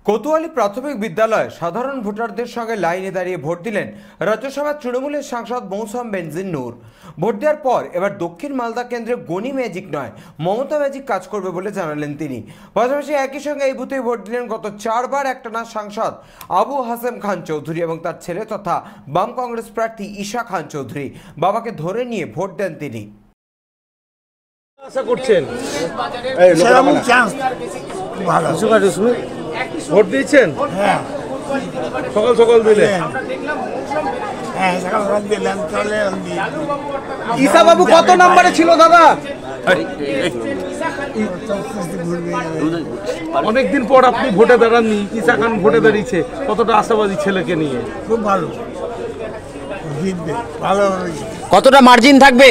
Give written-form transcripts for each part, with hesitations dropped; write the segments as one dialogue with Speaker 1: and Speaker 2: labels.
Speaker 1: কোতোয়ালি প্রাথমিক বিদ্যালয়ে সাধারণ ভোটারদের সঙ্গে লাইনে দাঁড়িয়ে ভোট দিলেন রাজ্যসভার তৃণমূলের সাংসদ মৌসম বেনজির নূর। ভোট দেওয়ার পর এবার দক্ষিণ মালদা কেন্দ্রে গনি ম্যাজিক নয়, মমতা ম্যাজিক কাজ করবে বলে জানালেন তিনি। পাশাপাশি একই সঙ্গে এই বুথে ভোট দিলেন গত 4 বার একটানা সাংসদ আবু হাসেম খান চৌধুরী এবং তার ছেলে তথা বাম কংগ্রেস প্রার্থী ঈশা খান চৌধুরী। বাবাকে ধরে নিয়ে ভোট দেন তিনি।
Speaker 2: আশা করছেন ভোট দিয়েছেন?
Speaker 3: হ্যাঁ,
Speaker 2: সকাল সকাল দিলেন।
Speaker 4: ঈশা বাবু কত নম্বরে ছিল দাদা?
Speaker 2: অনেকদিন পর আপনি ভোটে দাঁড়াননি, ঈশা খান ভোটে দাঁড়িয়েছে, কতটা আশাবাদী ছেলেকে নিয়ে?
Speaker 3: খুব ভালো, ভালো।
Speaker 4: কতটা মার্জিন থাকবে?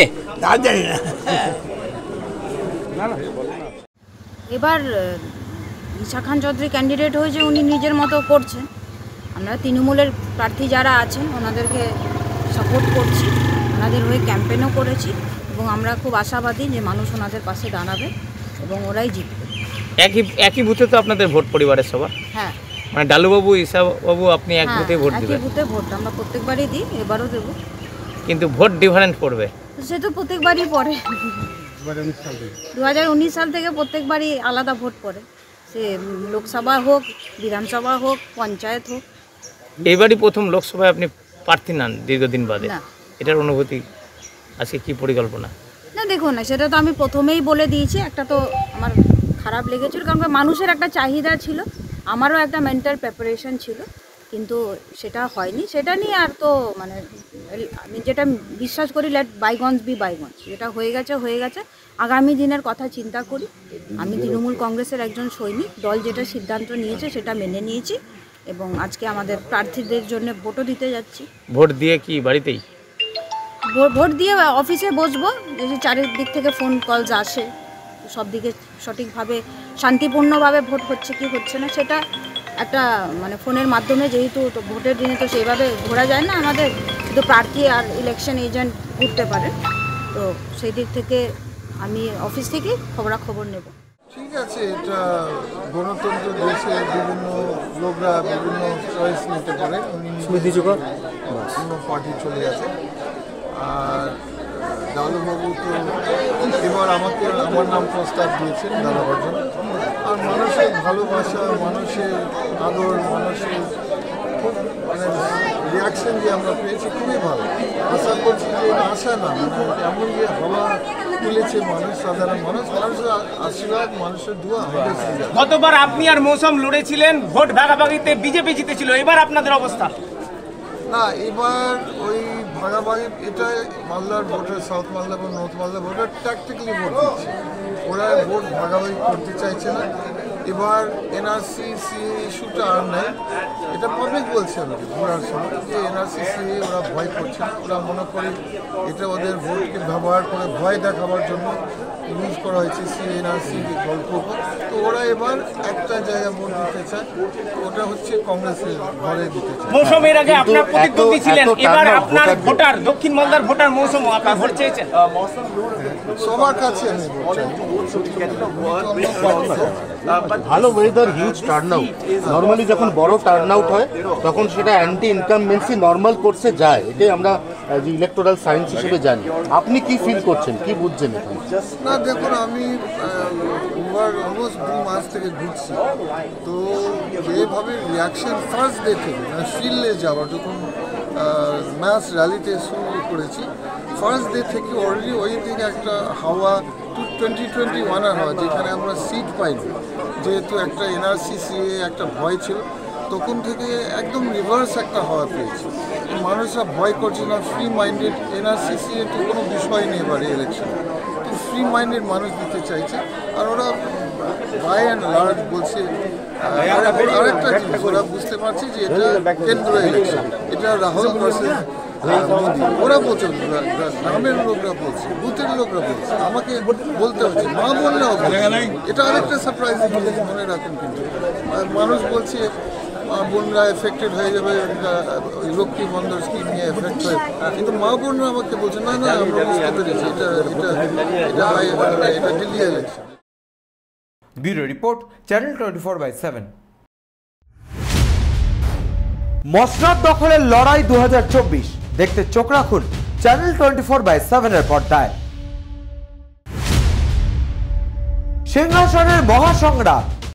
Speaker 5: এবার ঈশা খান চৌধুরী ক্যান্ডিডেট হয়েছে, উনি নিজের মতো করছেন। আমরা তৃণমূলের প্রার্থী যারা আছেন ওনাদেরকে সাপোর্ট করছি, ওনাদের হয়ে ক্যাম্পেনও করেছি এবং আমরা খুব আশাবাদী যে মানুষ ওনাদের পাশে দাঁড়াবে এবং ওরাই জিতবে।
Speaker 4: একই বুথে তো আপনাদের ভোট পরিবারের সবার?
Speaker 5: হ্যাঁ,
Speaker 4: মানে ডালুবাবু, ঈশা বাবু আপনি এক বুথে ভোট দিবেন?
Speaker 5: একই বুথে ভোট আমরা প্রত্যেকবারই দিই, এবারও দেবো।
Speaker 4: কিন্তু ভোট ডিফারেন্ট পড়বে?
Speaker 5: সে তো প্রত্যেকবারই পড়ে, 2019 সাল থেকে প্রত্যেকবারই আলাদা ভোট পড়ে, সে লোকসভা হোক, বিধানসভা হোক, পঞ্চায়েত হোক।
Speaker 4: এইবারই প্রথম লোকসভায় আপনি প্রার্থী নান দীর্ঘদিন বাদে,
Speaker 5: না।
Speaker 4: এটার অনুভূতি আজকে কি পরিকল্পনা?
Speaker 5: না দেখুন, না সেটা তো আমি প্রথমেই বলে দিয়েছি, একটা তো আমার খারাপ লেগেছিল, কারণ মানুষের একটা চাহিদা ছিল, আমারও একটা মেন্টাল প্রিপারেশন ছিল, কিন্তু সেটা হয়নি। সেটা নিয়ে আর তো মানে আমি যেটা বিশ্বাস করি, লেট বাইগঞ্জ বি বাইগঞ্জ, যেটা হয়ে গেছে হয়ে গেছে। আগামী দিনের কথা চিন্তা করি। আমি তৃণমূল কংগ্রেসের একজন সৈনিক, দল যেটা সিদ্ধান্ত নিয়েছে সেটা মেনে নিয়েছি এবং আজকে আমাদের প্রার্থীদের জন্য ভোটও দিতে যাচ্ছি।
Speaker 4: ভোট দিয়ে কি বাড়িতেই?
Speaker 5: ভোট দিয়ে অফিসে বসবো, যদি চারিদিক থেকে ফোন কলস আসে, সব দিকে সঠিকভাবে শান্তিপূর্ণভাবে ভোট হচ্ছে কি হচ্ছে না সেটা একটা মানে ফোনের মাধ্যমে, যেহেতু তো ভোটের দিনে তো সেইভাবে ঘোরা যায় না, আমাদের শুধু প্রার্থী আর ইলেকশন এজেন্ট ঘুরতে পারে, তো সেই দিক থেকে আমি অফিস থেকে খবরাখবর নেব।
Speaker 6: ঠিক আছে, এটা গণতন্ত্র, দেশে বিভিন্ন লোকরা বিভিন্ন চয়েস নিতে পারে, কোনো পার্টি চলে আছে। আর ডালুবাবু তো এবার আমার নাম প্রস্তাব দিয়েছেন দাঁড়াবার জন্য। আর মানুষের ভালোবাসা, মানুষের আদর, মানুষের খুব মানে রিয়াকশন যে আমরা পেয়েছি খুবই ভালো। আশা করছি যে আশা না, মানে এমন যে হওয়া তুলেছে মানুষ, সাধারণ মানুষের আশীর্বাদ, মানুষের দোয়া আমাদের সঙ্গে।
Speaker 4: গতবার আপনি আর মৌসুম লড়েছিলেন, ভোট ভাগাভাগিতে বিজেপি জিতেছিল, এবার আপনাদের অবস্থা?
Speaker 6: না, এবার ওই ভাগাভাগি, এটা মালদার ভোটার, সাউথ মালদা এবং north Malda voter tactically vote দিচ্ছে, ওরা ভোট ভাগাভাগি করতে চাইছে না। এবার এনআরসি সিএ ইস্যুটা আর নেই, এটা পাবলিক বলছে আমাকে ঘোরার সময় যে এনআরসি সিএ ওরা ভয় করছে না, ওরা মনে করে এটা ওদের ভোটকে ব্যবহার করে ভয় দেখাবার জন্য ইউজ করা হয়েছে সিএ এনআরসি গল্প। তো ওরা এবার একটা জায়গায় ভোট দিতে চায়, ওটা হচ্ছে কংগ্রেসের ঘরে দিতে চায়।
Speaker 4: মৌসুমের আগে আপনার প্রতিদ্বন্দ্বী ছিলেন, এবার আপনার ভোটার, দক্ষিণ মালদার ভোটার মৌসুম, আপনি ভোট চেয়েছেন?
Speaker 6: সবার কাছে আমি ভোট চাই।
Speaker 7: ভালো ওয়েদার, হিউজ টার্নআউট। নর্মালি যখন বড় টার্নআউট হয় তখন সেটা অ্যান্টি ইনকামবেন্সি নর্মাল কোর্সে যায়, এটাই আমরা যে ইলেকটোরাল সায়েন্স হিসেবে জানি। আপনি কি ফিল করছেন, কি বুঝছেন এখন?
Speaker 6: না দেখুন, আমি অলমোস্ট 2 মাস থেকে ঘুরছি, তো যেভাবে রিয়াকশন ফার্স্ট ডে থেকে মানে ফিল্ডে যাওয়ার, যখন ম্যাচ র্যালিতে শুরু করেছি, ফার্স্ট ডে থেকে অলরেডি ওই দিকে একটা হাওয়া 2021 হাওয়া, যেখানে আমরা সিট পাইনি, যেহেতু একটা এনআরসি সিএ একটা ভয় ছিল, তখন থেকে একদম রিভার্স একটা হাওয়া পেয়েছি। মানুষরা ভয় করছে না, ফ্রি মাইন্ডেড, এনআরসি সিএ তো কোনো বিষয় নেই এবারে ইলেকশনে, তো ফ্রি মাইন্ডেড মানুষ দিতে চাইছে। আর ওরা বাই অ্যান্ড লার্জ বলছে আরেকটা জিনিস, ওরা বুঝতে পারছে যে এটা কেন্দ্র ইলেকশন, এটা রাহুল ভার্সেস মোদি। ওরা বলছে, গ্রামের লোকরা বলছে, বুথের লোকরা বলছে, আমাকে বলতে হচ্ছে, মা বললেও এটা আরেকটা সারপ্রাইজিং জিনিস মনে রাখুন। কিন্তু মানুষ বলছে মা বোনরা এফেক্টেড হয়ে যাবে, লক্ষ্মী বন্দর স্কিম নিয়ে এফেক্ট হয়ে, কিন্তু মা বোনরা আমাকে বলছে না না, আমরা বুঝতে পেরেছি এটা Delhi election.
Speaker 1: Bureau report, channel 24/7। মসনদ দখলের লড়াই 2024 দেখতে চোখ রাখুন চ্যানেল 24/7 এর পর্দায়। সিংহাসনের মহাসংগ্রাম